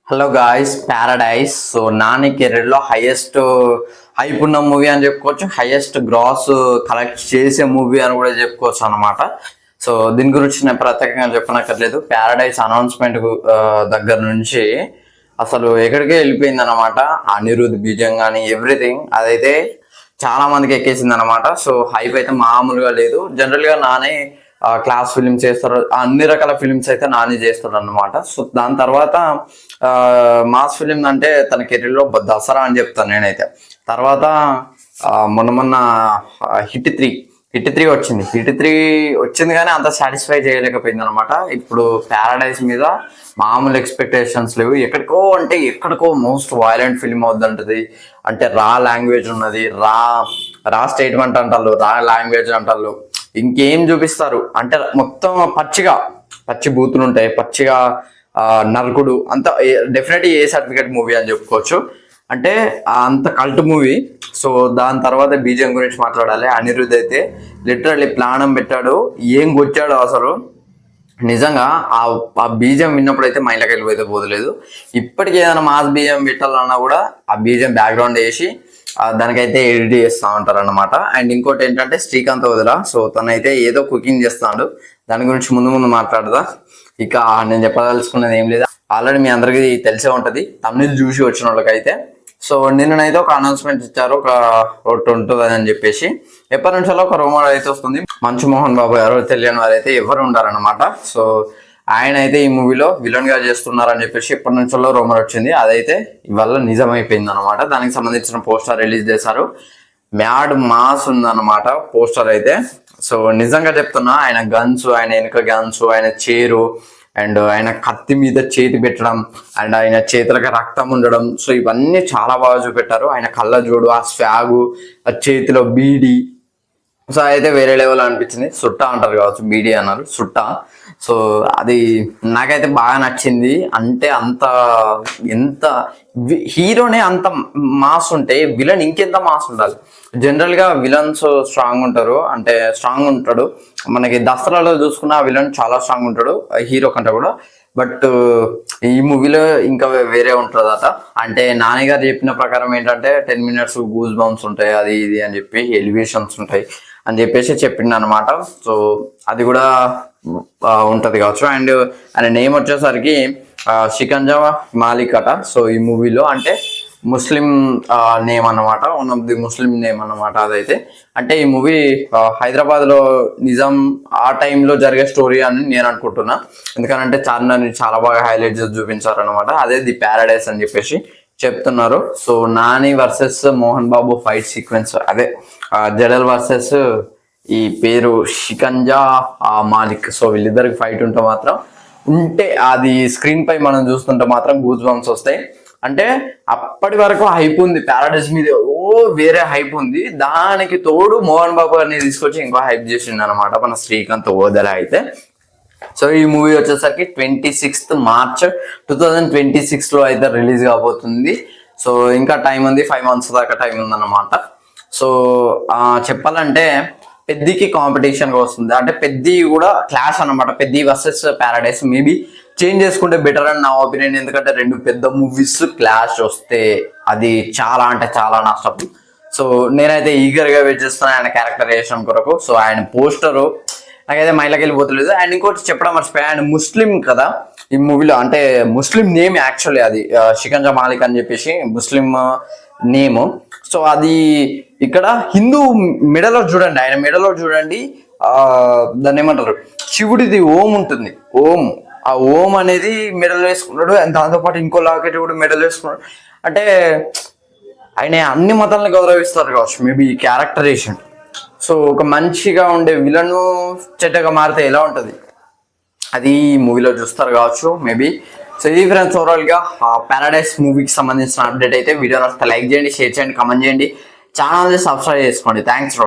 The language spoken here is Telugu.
Hello guys, Paradise. So Nani career లో హైయెస్ట్ హైప్ ఉన్న మూవీ అని చెప్పుకోవచ్చు, హైయెస్ట్ గ్రాస్ కలెక్ట్ చేసే మూవీ అని కూడా చెప్పుకోవచ్చు అనమాట. సో దీని గురించి నేను ప్రత్యేకంగా చెప్పనక్కర్లేదు. ప్యారడైజ్ అనౌన్స్మెంట్ దగ్గర నుంచి అసలు ఎక్కడికే వెళ్ళిపోయింది అనమాట. అనిరుద్ బీజం కానీ ఎవ్రీథింగ్ అదైతే చాలా మందికి ఎక్కేసింది అనమాట. సో హైప్ అయితే మామూలుగా లేదు. జనరల్ గా నాని క్లాస్ ఫిలిమ్స్ చేస్తారు, అన్ని రకాల ఫిలిమ్స్ అయితే నాని చేస్తాడు అనమాట. సో దాని తర్వాత మాస్ ఫిలిం అంటే తన కెరీర్ లో దసరా అని చెప్తాను నేనైతే. తర్వాత మొన్న హిట్ త్రీ వచ్చింది. హిట్ త్రీ వచ్చింది కానీ అంత సాటిస్ఫై చేయలేకపోయింది అనమాట. ఇప్పుడు ప్యారడైజ్ మీద మామూలు ఎక్స్పెక్టేషన్స్ లేవు. ఎక్కడికో మోస్ట్ వైలెంట్ ఫిలిం అవుతుంటది. అంటే రా లాంగ్వేజ్ ఉన్నది, రా స్టేట్మెంట్ అంటారు, రా లాంగ్వేజ్ అంటారు. ఇంకేం చూపిస్తారు అంటే మొత్తం పచ్చి బూతులు ఉంటాయి, పచ్చిగా నరకుడు అంత. డెఫినెట్లీ ఏ సర్టిఫికేట్ మూవీ అని చెప్పుకోవచ్చు. అంటే అంత కల్ట్ మూవీ. సో దాని తర్వాత బీజం గురించి మాట్లాడాలి. అనిరుద్ అయితే లిటరల్లీ ప్రాణం పెట్టాడు, ఏం కొట్టాడు అసలు. నిజంగా ఆ బీజం విన్నప్పుడు అయితే మైండ్లోకి వెళ్ళిపోతే పోదలేదు. ఇప్పటికి ఏదైనా మాస్ బీజం పెట్టాలన్నా కూడా ఆ బీజం బ్యాక్గ్రౌండ్ వేసి దానికైతే ఎడిట్ చేస్తూ ఉంటారు అనమాట. అండ్ ఇంకోటి ఏంటంటే శ్రీకాంత్ వదిల. సో తనైతే ఏదో కుకింగ్ చేస్తాడు, దాని గురించి ముందు మాట్లాడదా. ఇక నేను చెప్పదలుచుకున్నది ఏం లేదు, ఆల్రెడీ మీ అందరికీ తెలిసే ఉంటది తమిళ చూసి వచ్చిన వాళ్ళకైతే. సో నిన్ననైతే ఒక అనౌన్స్మెంట్ ఇచ్చారు, ఒకటి ఉంటుంది అని చెప్పేసి. ఎప్పటి నుంచో ఒక రూమర్ అయితే వస్తుంది. మంచు మోహన్ బాబు ఎవరో తెలియని వారు అయితే ఎవరు ఉండారనమాట. సో ఆయన అయితే ఈ మూవీలో విలన్ గా చేస్తున్నారని చెప్పేసి ఎప్పటి నుంచో రూమర్ వచ్చింది. అదైతే ఇవాళ నిజమైపోయింది అనమాట. దానికి సంబంధించిన పోస్టర్ రిలీజ్ చేశారు. మ్యాడ్ మాస్ ఉందన్నమాట పోస్టర్ అయితే. సో నిజంగా చెప్తున్నా, ఆయన గన్స్, ఆయన వెనుక గన్స్, ఆయన చేరు, అండ్ ఆయన కత్తి మీద చేతి పెట్టడం, అండ్ ఆయన చేతులకు రక్తం ఉండడం. సో ఇవన్నీ చాలా బాగా చూపెట్టారు. ఆయన కళ్ళ జోడు, ఆ స్వాగు, ఆ చేతిలో బీడి. సో అయితే వేరే లెవెల్ అనిపించింది. సుట్టా అంటారు కావచ్చు, బీడి అన్నారు, సుట్టా. సో అది నాకైతే బాగా నచ్చింది. అంటే ఎంత హీరోనే అంత మాస్ ఉంటే విలన్ ఇంకెంత మాస్ ఉండాలి. జనరల్ గా విలన్స్ స్ట్రాంగ్ ఉంటారు, అంటే స్ట్రాంగ్ ఉంటాడు. మనకి దసరాలో చూసుకున్న విలన్ చాలా స్ట్రాంగ్ ఉంటాడు హీరో కంటే కూడా. బట్ ఈ మూవీలో ఇంకా వేరే ఉంటుందట. అంటే నాని గారు చెప్పిన ప్రకారం ఏంటంటే 10 minutes గూస్ బంప్స్ ఉంటాయి, అది ఇది అని చెప్పి, ఎలివేషన్స్ ఉంటాయి అని చెప్పేసి చెప్పిండు అనమాట. సో అది కూడా ఉంటది కావచ్చు. అండ్ ఆయన నేమ్ వచ్చేసరికి షికంజా మాలిక్ అట. సో ఈ మూవీలో అంటే ముస్లిం నేమ్ అన్నమాట, one of the Muslim name అన్నమాట అదైతే. అంటే ఈ మూవీ హైదరాబాద్ లో నిజాం ఆ టైంలో జరిగే స్టోరీ అని నేను అనుకుంటున్నా. ఎందుకంటే చార్మినార్ని చాలా బాగా హైలైట్ చేసి చూపించారు అనమాట. అదే ది ప్యారడైస్ అని చెప్పేసి చెప్తున్నారు. So Nani versus Mohan Babu fight sequence, అదే జడల్ వర్సెస్ ఈ పేరు షికంజా మాలిక్. సో వీళ్ళిద్దరికి ఫైట్ ఉంటే అది స్క్రీన్ పై మనం చూస్తుంటే మాత్రం గూస్ బంప్స్ వస్తాయి. అంటే అప్పటి వరకు హైప్ ఉంది ప్యారడైజ్ మీద, వేరే హైప్ ఉంది. దానికి తోడు మోహన్ బాబు గారిని తీసుకొచ్చి ఇంకో హైప్ చేసిండు అనమాట మన శ్రీకాంత్ ఓదెల అయితే. సో ఈ మూవీ వచ్చేసరికి 26th March 2026 లో అయితే రిలీజ్ కాబోతుంది. సో ఇంకా టైం ఉంది, 5 months దాకా టైం ఉందన్నమాట. సో చెప్పాలంటే పెద్దికి కాంపిటీషన్ గా వస్తుంది. అంటే పెద్ది కూడా క్లాష్ అనమాట. Peddi versus Paradise maybe change చేసుకుంటే బెటర్ అని నా ఒపీనియన్. ఎందుకంటే రెండు పెద్ద మూవీస్ క్లాష్ వస్తే అది చాలా అంటే చాలా నష్టం. సో నేనైతే ఈగర్ గా వెయిట్ చేస్తున్నా ఆయన క్యారెక్టరైజేషన్ కొరకు. సో ఆయన పోస్టరు నాకైతే మైండ్లోకి వెళ్ళిపోతలేదు. అండ్ ఇంకోటి చెప్పడం మర్చిపోయా, ఆయన ముస్లిం కదా ఈ మూవీలో. అంటే ముస్లిం నేమ్ యాక్చువల్లీ అది షికంజా మాలిక్ అని చెప్పేసి ముస్లిం నేమ్. సో అది ఇక్కడ హిందూ మెడలో చూడండి, ఆయన మెడలో చూడండి దాన్ని ఏమంటారు, శివుడిది ఓం ఉంటుంది, ఓం. ఆ ఓం అనేది మెడల్ వేసుకున్నాడు. అండ్ దాంతోపాటు ఇంకో లాకెట్ కూడా మెడల్ వేసుకున్నాడు. అంటే ఆయన అన్ని మతాలను గౌరవిస్తారు కావచ్చు మేబీ ఈ క్యారెక్టరైజేషన్. సో ఒక మంచిగా ఉండే విలను చెడ్డగా మారితే ఎలా ఉంటుంది అది మూవీలో చూస్తారు కావచ్చు మేబీ. సో ఇది ఫ్రెండ్స్ ఓవరాల్ గా ప్యారడైస్ మూవీకి సంబంధించిన అప్డేట్ అయితే. వీడియో నచ్చితే లైక్ చేయండి, షేర్ చేయండి, కామెంట్ చేయండి, ఛానల్ని సబ్స్క్రైబ్ చేసుకోండి. థ్యాంక్స్.